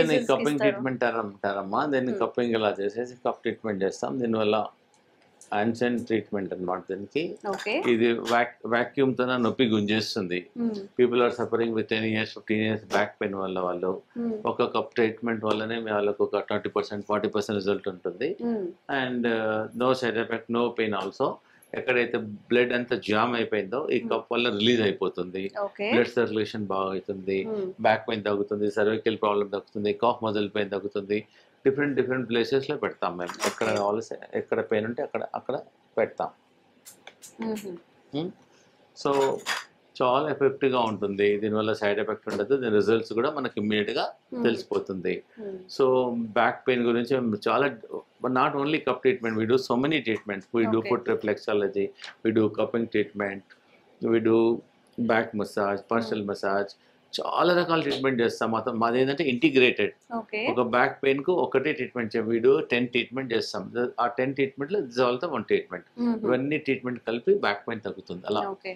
దీన్ని cases cupping ఇస్తారు? Treatment అంటారమ్మా. దీన్ని కప్పింగ్ ఇలా చేసేసి కప్ ట్రీట్మెంట్ చేస్తాం. దీనివల్ల యాన్సెంట్ ట్రీట్మెంట్ అన్నమాట దీనికి. ఓకే. ఇది వాక్యూమ్తో నొప్పి గుంజేస్తుంది. People are suffering with 10 years 15 years back pain వల్ల వాళ్ళు ఒక కప్ ట్రీట్మెంట్ వల్లనే వాళ్ళకు ఒక 20% 40% రిజల్ట్ ఉంటుంది. And no side effect, no pain also. ఎక్కడైతే బ్లడ్ అంతా జామ్ అయిపోయిందో ఈ కప్ వల్ల రిలీజ్ అయిపోతుంది. ఓకే. బ్లడ్ సర్క్యులేషన్ బాగా అవుతుంది. బ్యాక్ పెయిన్ తగ్గుతుంది, సర్వికల్ ప్రాబ్లం తగ్గుతుంది, కాఫ్ మజిల్ పెయిన్ తగ్గుతుంది. డిఫరెంట్ ప్లేసెస్లో పెడతాం మేము. ఎక్కడ కావాలి ఎక్కడ పెయిన్ ఉంటే అక్కడ పెడతాం. సో చాలా ఎఫెక్టివ్గా ఉంటుంది. దీనివల్ల సైడ్ ఎఫెక్ట్ ఉండదు. దీని రిజల్ట్స్ కూడా మనకి ఇమ్మీడియట్గా తెలిసిపోతుంది. సో బ్యాక్ పెయిన్ గురించి చాలా, not only cup treatment, we do so many treatments. We do foot reflexology, we do cupping treatment, we do back massage, personal massage, చాలా రకాల ట్రీట్మెంట్ చేస్తాం. మొత్తం మాది ఏంటంటే ఇంటిగ్రేటెడ్. ఒక బ్యాక్ పెయిన్కు ఒకటే ట్రీట్మెంట్ వీడు 10 ట్రీట్మెంట్ చేస్తాం. ఆ 10 ట్రీట్మెంట్లో దిస్ ఆల్ ద 1 ట్రీట్మెంట్. ఇవన్నీ ట్రీట్మెంట్ కలిపి బ్యాక్ పెయిన్ తగ్గుతుంది అలా.